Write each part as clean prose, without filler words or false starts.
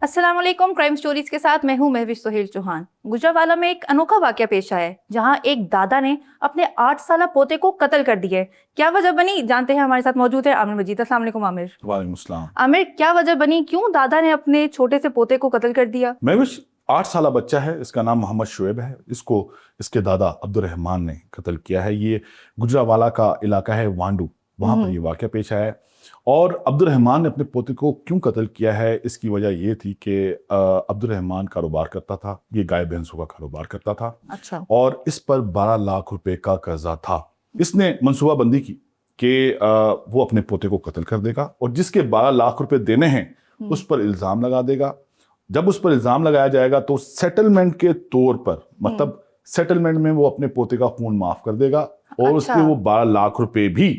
अस्सलाम वालेकुम। Crime stories के साथ मैं हूं महविश सोहेल चौहान। गुजरांवाला में एक अनोखा वाकया पेश आया है जहां एक दादा ने अपने 8 साला पोते को कत्ल कर दिया है। क्या वजह बनी जानते हैं। हमारे साथ मौजूद है आमिर मजीद। अस्सलाम वालेकुम आमिर। वालेकुम अस्सलाम। आमिर, क्या वजह बनी, क्यों दादा ने अपने छोटे से पोते को कत्ल कर दिया? महविश 8 साल बच्चा है, इसका नाम मोहम्मद शुएब है। इसको इसके दादा अब्दुल रहमान ने कत्ल किया है। ये गुजरांवाला का इलाका है वांडू, वहाँ पर ये वाकया पेश आया है। और अब्दुल रहमान ने अपने पोते को क्यों कत्ल किया है, इसकी वजह ये थी कि अब्दुल रहमान कारोबार करता था, ये गाय भैंसों का कारोबार करता था। अच्छा। और इस पर 12 लाख रुपए का कर्जा था। इसने मनसूबाबंदी की कि वो अपने पोते को कत्ल कर देगा और जिसके 12 लाख रुपए देने हैं उस पर इल्ज़ाम लगा देगा। जब उस पर इल्ज़ाम लगाया जाएगा तो सेटलमेंट के तौर पर, मतलब सेटलमेंट में वो अपने पोते का खून माफ कर देगा और अच्छा। उसके वो 12 लाख रुपए भी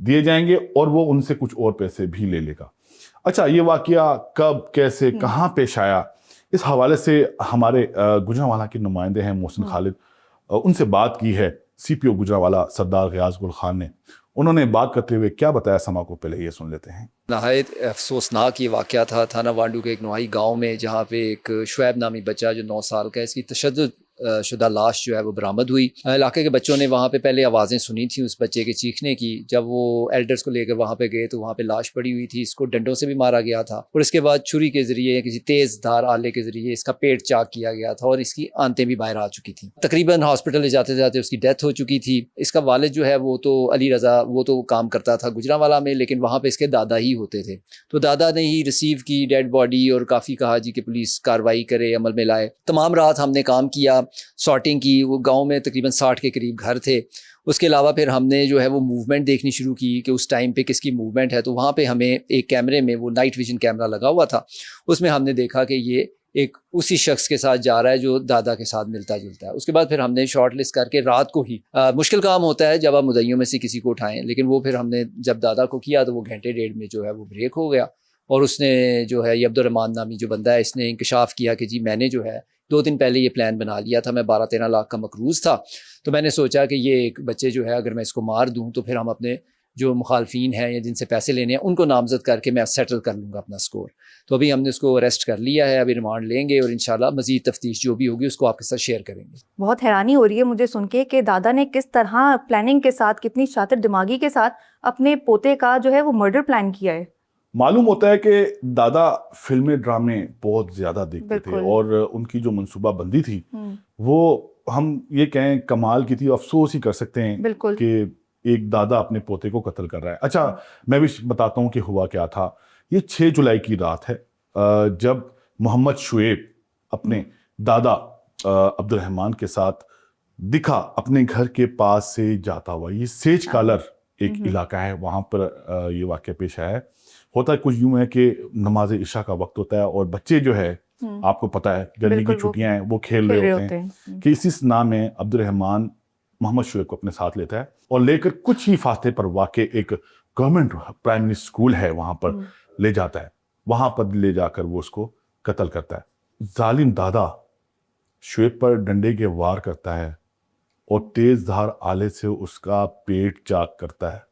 दिए जाएंगे और वो उनसे कुछ और पैसे भी ले लेगा। अच्छा, ये वाकया कब, कैसे, कहाँ पेश आया, इस हवाले से हमारे गुजरांवाला के नुमाइंदे हैं मोहसिन खालिद, उनसे बात की है सीपीओ गुजरांवाला सरदार गियास गुल खान ने। उन्होंने बात करते हुए क्या बताया समा को, पहले ये सुन लेते हैं। नहायत अफसोसनाक ये वाक़या था थाना वांडू के एक नोहाई गांव में, जहां पे एक शुएब नामी बच्चा जो 9 साल का है, इसकी तशद्दुद शुदा लाश जो है वो बरामद हुई। इलाके के बच्चों ने वहाँ पे पहले आवाज़ें सुनी थी उस बच्चे के चीखने की। जब वो एल्डर्स को लेकर वहाँ पे गए तो वहाँ पे लाश पड़ी हुई थी। इसको डंडों से भी मारा गया था और इसके बाद छुरी के ज़रिए, किसी तेज़ धार आले के ज़रिए इसका पेट चाक किया गया था और इसकी आंतें भी बाहर आ चुकी थी। तकरीबन हॉस्पिटल ले जाते जाते उसकी डेथ हो चुकी थी। इसका वालिद जो है वो तो अली रज़ा, वो तो काम करता था गुजरांवाला में, लेकिन वहाँ पर इसके दादा ही होते थे। तो दादा ने ही रिसीव की डेड बॉडी और काफ़ी कहा जी कि पुलिस कार्रवाई करे, अमल में लाए। तमाम रात हमने काम किया, सॉर्टिंग की। वो गांव में तकरीबन 60 के करीब घर थे। उसके अलावा फिर हमने जो है वो मूवमेंट देखनी शुरू की कि उस टाइम पे किसकी मूवमेंट है। तो वहाँ पे हमें एक कैमरे में, वो नाइट विजन कैमरा लगा हुआ था, उसमें हमने देखा कि ये एक उसी शख्स के साथ जा रहा है जो दादा के साथ मिलता जुलता है। उसके बाद फिर हमने शॉर्ट लिस्ट करके रात को ही, मुश्किल काम होता है जब आप मुद्दइयों में से किसी को उठाएं, लेकिन वो फिर हमने जब दादा को किया तो वो घंटे डेढ़ में जो है वो ब्रेक हो गया। और उसने जो है, ये अब्दुल रहमान नामी जो बंदा है, इसने इंकशाफ किया कि जी मैंने जो है 2 दिन पहले ये प्लान बना लिया था। मैं 12-13 लाख का मकरूज़ था, तो मैंने सोचा कि ये एक बच्चे जो है अगर मैं इसको मार दूं तो फिर हम अपने जो मुखालफीन हैं या जिनसे पैसे लेने हैं उनको नामजद करके मैं सेटल कर लूँगा अपना स्कोर। तो अभी हमने उसको अरेस्ट कर लिया है, अभी रिमांड लेंगे और इंशाल्लाह मज़ीद तफ्तीश जो भी होगी उसको आपके साथ शेयर करेंगे। बहुत हैरानी हो रही है मुझे सुन के कि दादा ने किस तरह प्लानिंग के साथ, कितनी शातिर दिमागी के साथ अपने पोते का जो है वो मर्डर प्लान किया है। मालूम होता है कि दादा फिल्में ड्रामे बहुत ज्यादा देखते थे और उनकी जो मनसूबाबंदी थी वो हम ये कहें कमाल की थी। अफसोस ही कर सकते हैं कि एक दादा अपने पोते को कत्ल कर रहा है। अच्छा, मैं भी बताता हूँ कि हुआ क्या था। ये 6 जुलाई की रात है जब मोहम्मद शुएब अपने दादा अब्दुल रहमान के साथ दिखा अपने घर के पास से जाता हुआ। ये सेज कालर एक इलाका है, वहां पर ये वाकया पेश आया है। होता कुछ यूं है कि नमाज इशा का वक्त होता है और बच्चे जो है, आपको पता है गर्मी की छुट्टियां हैं, वो खेल रहे होते हैं कि इसी नाम में अब्दुल रहमान मोहम्मद शुएब को अपने साथ लेता है और लेकर कुछ ही फासले पर वाक़ एक गवर्नमेंट प्राइमरी स्कूल है वहां पर ले जाता है। वहां पर ले जाकर वो उसको कत्ल करता है। जालिम दादा शुएब पर डंडे के वार करता है और तेज धार आले से उसका पेट चाक करता है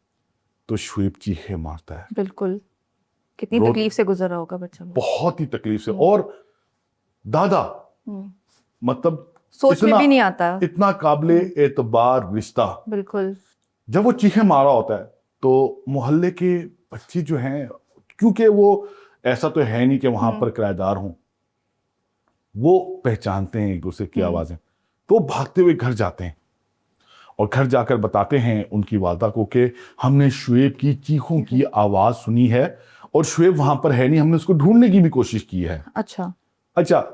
तो शुएब चीखे मारता है। बिल्कुल, कितनी तकलीफ से गुजर रहा होगा बच्चा, बहुत ही तकलीफ से। और दादा मतलब सोच में भी नहीं आता, इतना काबिले एतबार रिश्ता। बिल्कुल। जब वो चीखे मारा होता है तो मोहल्ले के बच्चे जो हैं, क्योंकि वो ऐसा तो है नहीं कि वहां पर किराएदार हों, वो पहचानते हैं एक दूसरे की आवाजें, तो भागते हुए घर जाते हैं और घर जाकर बताते हैं उनकी वालदा को कि हमने शुएब की चीखों की आवाज सुनी है और शुएब वहां पर है नहीं, हमने उसको ढूंढने की भी कोशिश की है। अच्छा,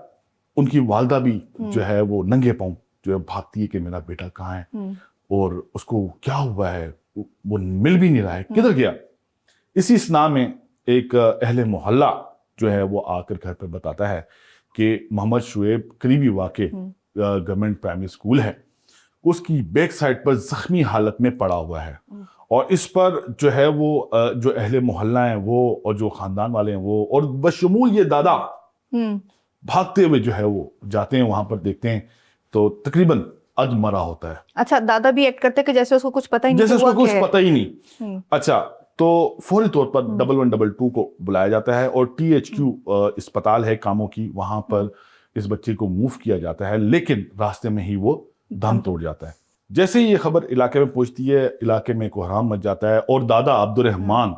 उनकी वालदा भी जो है वो नंगे पांव जो है भागती है कि मेरा बेटा कहाँ है और उसको क्या हुआ है, वो मिल भी नहीं रहा है, किधर गया। इसी स्ना में एक अहले मोहल्ला जो है वो आकर घर पर बताता है कि मोहम्मद शुएब करीबी वाक़े गवर्नमेंट प्राइमरी स्कूल है, उसकी बैक साइड पर जख्मी हालत में पड़ा हुआ है। और इस पर जो है वो जो अहले मोहल्ला हैं वो और जो खानदान वाले हैं वो और बशमूल ये दादा भागते हुए जो है वो जाते हैं, वहां पर देखते हैं तो तकरीबन अध मरा होता है। अच्छा, दादा भी एक्ट करते कि जैसे उसको कुछ पता ही नहीं, जैसे उसको कुछ पता ही नहीं। अच्छा, तो फौरी तौर पर 1112 को बुलाया जाता है और THQ अस्पताल है कामों की, वहां पर इस बच्चे को मूव किया जाता है, लेकिन रास्ते में ही वो दम तोड़ जाता है। जैसे ही ये खबर इलाके में पहुंचती है, इलाके में कोहराम मच जाता है और दादा अब्दुल रहमान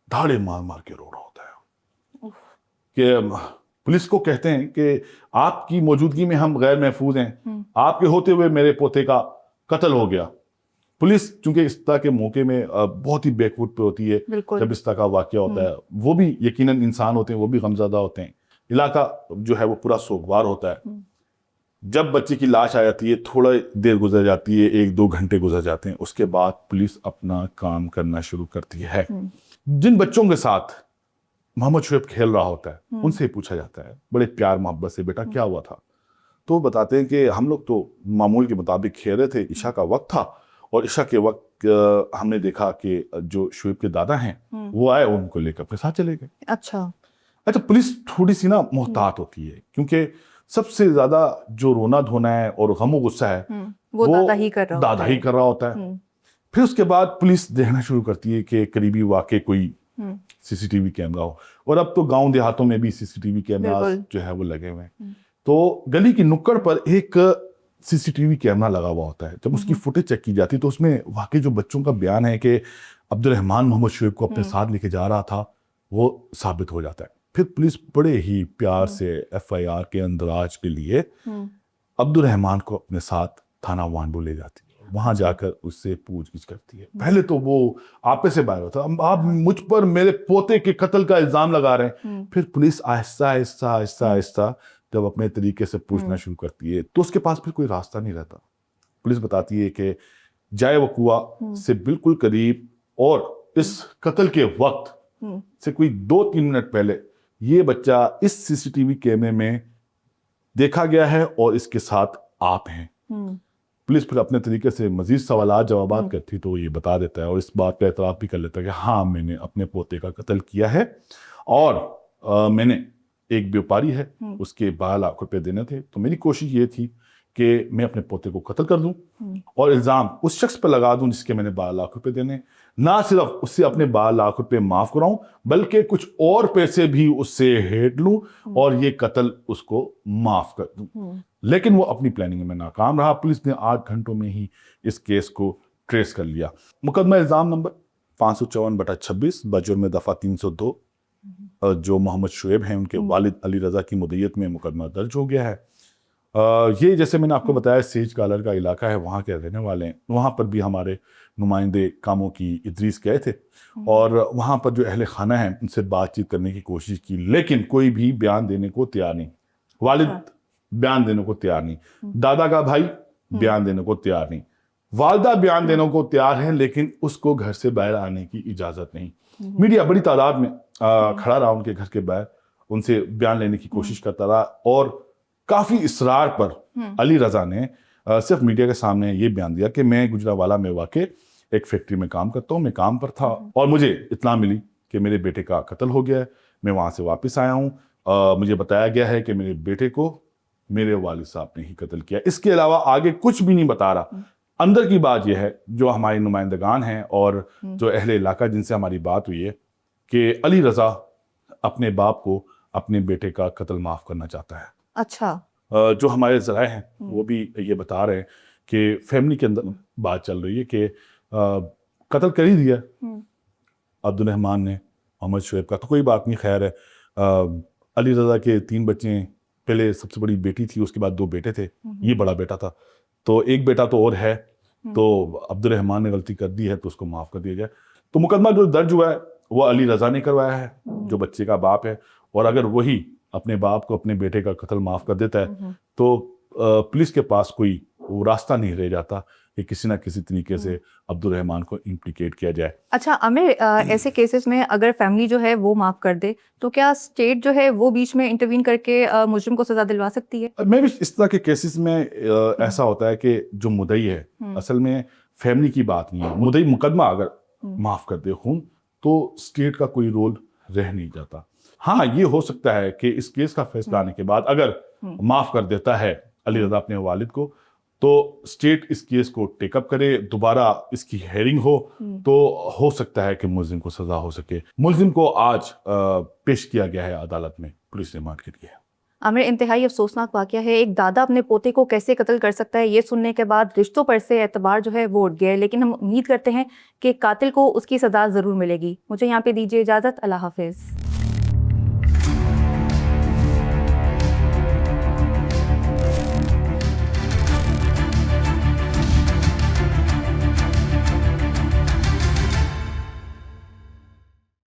धाड़े मार मार के रो रहा होता है कि पुलिस को कहते हैं कि आपकी मौजूदगी में हम गैर महफूज हैं, आपके होते हुए मेरे पोते का कत्ल हो गया। पुलिस चूंकि इस तरह के मौके में बहुत ही बैकफुट पे होती है, जब इस तरह का वाकया होता है, वो भी यकीनन इंसान होते हैं, वो भी गमज़दा होते हैं, इलाका जो है वो पूरा सोगवार होता है। जब बच्चे की लाश आ जाती है, थोड़ा देर गुजर जाती है, 1-2 घंटे गुजर जाते हैं, उसके बाद पुलिस अपना काम करना शुरू करती है। जिन बच्चों के साथ मोहम्मद शुएब खेल रहा होता है, उनसे पूछा जाता है बड़े प्यार मोहब्बत से, बेटा क्या हुआ था? तो वो बताते हैं कि हम लोग तो मामूल के मुताबिक खेल रहे थे, ईशा का वक्त था और ईशा के वक्त हमने देखा कि जो शुएब के दादा हैं वो आए, उनको लेकर अपने साथ चले गए। अच्छा, पुलिस थोड़ी सी ना मोहतात होती है, क्योंकि सबसे ज्यादा जो रोना धोना है और गम गुस्सा है वो दादा ही कर रहा होता है। फिर उसके बाद पुलिस देखना शुरू करती है कि करीबी वाकई कोई CCTV कैमरा हो, और अब तो गांव देहातों में भी CCTV कैमरा जो है वो लगे हुए हैं। तो गली की नुक्कड़ पर एक CCTV कैमरा लगा हुआ होता है। जब उसकी फुटेज चेक की जाती है तो उसमें वाकई जो बच्चों का बयान है कि अब्दुल रहमान मोहम्मद शुएब को अपने साथ लेके जा रहा था, वो साबित हो जाता है। फिर पुलिस बड़े ही प्यार से FIR के अंदराज के लिए अब्दुल रहमान को अपने साथ थाना वांडू ले जाती है। वहां जाकर उससे पूछगिछ करती है। पहले तो वो आपे से बाहर होता, आप मुझ पर मेरे पोते के कत्ल का इल्जाम लगा रहे हैं। फिर पुलिस आहिस्ता आहिस्ता आहिस्ता आहिस्ता जब अपने तरीके से पूछना शुरू करती है तो उसके पास फिर कोई रास्ता नहीं रहता। पुलिस बताती है कि जाए वकुआ से बिल्कुल करीब और इस कत्ल के वक्त से कोई 2-3 मिनट पहले ये बच्चा इस CCTV कैमरे में देखा गया है और इसके साथ आप हैं। पुलिस फिर अपने तरीके से मजीद सवालात जवाबात करती तो ये बता देता है और इस बात का एतराफ़ भी कर लेता है कि हाँ, मैंने अपने पोते का कत्ल किया है और मैंने एक व्यापारी है, उसके 12 लाख रुपए देने थे, तो मेरी कोशिश ये थी कि मैं अपने पोते को कत्ल कर दूं और इल्ज़ाम उस शख्स पर लगा दूं जिसके मैंने 12 लाख रुपए देने, ना सिर्फ उससे अपने 12 लाख रुपए माफ कराऊं बल्कि कुछ और पैसे भी उससे हेट लूं और ये कत्ल उसको माफ कर दूं। लेकिन वो अपनी प्लानिंग में नाकाम रहा। पुलिस ने 8 घंटों में ही इस केस को ट्रेस कर लिया। मुकदमा इल्ज़ाम नंबर 554/26 बजुर्म दफ़ा 302 जो मोहम्मद शुएब हैं उनके वालिद अली रज़ा की मुद्दत में मुकदमा दर्ज हो गया है। ये जैसे मैंने आपको बताया सेज कालर का इलाका है, वहाँ के रहने वाले हैं। वहाँ पर भी हमारे नुमाइंदे कामों की इदरीस गए थे और वहाँ पर जो अहले खाना है उनसे बातचीत करने की कोशिश की, लेकिन कोई भी बयान देने को तैयार नहीं। वालिद बयान देने को तैयार नहीं, दादा का भाई बयान देने को तैयार नहीं, वालदा बयान देने को तैयार है लेकिन उसको घर से बाहर आने की इजाज़त नहीं। मीडिया बड़ी तादाद में खड़ा रहा उनके घर के बाहर, उनसे बयान लेने की कोशिश करता रहा और काफ़ी इसरार पर अली रज़ा ने सिर्फ मीडिया के सामने ये बयान दिया कि मैं गुजरावाला में वाक़ एक फैक्ट्री में काम करता हूँ, मैं काम पर था और मुझे इत्तला मिली कि मेरे बेटे का कत्ल हो गया है, मैं वहाँ से वापस आया हूँ, मुझे बताया गया है कि मेरे बेटे को मेरे वालिद साहब ने ही कत्ल किया। इसके अलावा आगे कुछ भी नहीं बता रहा। अंदर की बात यह है, जो हमारे नुमाइंदगान हैं और जो अहले इलाका जिनसे हमारी बात हुई है, कि अली रज़ा अपने बाप को अपने बेटे का कत्ल माफ़ करना चाहता है। अच्छा। जो हमारे ज़राए हैं वो भी ये बता रहे हैं कि फैमिली के अंदर बात चल रही है कि कत्ल कर ही दिया अब्दुल रहमान ने मोहम्मद शुएब का, तो कोई बात नहीं, खैर है। अली रज़ा के 3 बच्चे हैं, पहले सबसे बड़ी बेटी थी, उसके बाद 2 बेटे थे, ये बड़ा बेटा था, तो एक बेटा तो और है, तो अब्दुल रहमान ने गलती कर दी है तो उसको माफ़ कर दिया जाए। तो मुकदमा जो दर्ज हुआ है वो अली रज़ा ने करवाया है, जो बच्चे का बाप है, और अगर वही अपने बाप को अपने बेटे का कत्ल माफ़ कर देता है तो पुलिस के पास कोई वो रास्ता नहीं रह जाता कि किसी ना किसी तरीके से अब्दुल रहमान को इम्प्लिकेट किया जाए। अच्छा आमिर, ऐसे केसेस में अगर फैमिली जो है वो माफ़ कर दे तो क्या स्टेट जो है वो बीच में इंटरवीन करके मुजरिम को सज़ा दिलवा सकती है? मैं भी इस तरह के केसेस में ऐसा होता है कि जो मुद्दई है असल में फैमिली की बात नहीं है। मुद्दई मुकदमा अगर माफ़ कर दे खून तो स्टेट का कोई रोल रह नहीं जाता। हाँ, ये हो सकता है कि इस केस का फैसला आने के बाद अगर माफ़ कर देता है अली रज़ा अपने वालिद को, तो स्टेट इस केस को टेकअप करे, दोबारा इसकी हेयरिंग हो तो हो सकता है कि मुलजिम को सजा हो सके। मुलजिम को आज पेश किया गया है अदालत में पुलिस रिमांड के लिए। आमिर, इंतहाई अफसोसनाक वाकया है। एक दादा अपने पोते को कैसे कत्ल कर सकता है, ये सुनने के बाद रिश्तों पर से एतबार जो है वो उठ गया है। लेकिन हम उम्मीद करते हैं कि कातिल को उसकी सजा ज़रूर मिलेगी। मुझे यहाँ पे दीजिए इजाज़त। अल्लाह हाफिज़।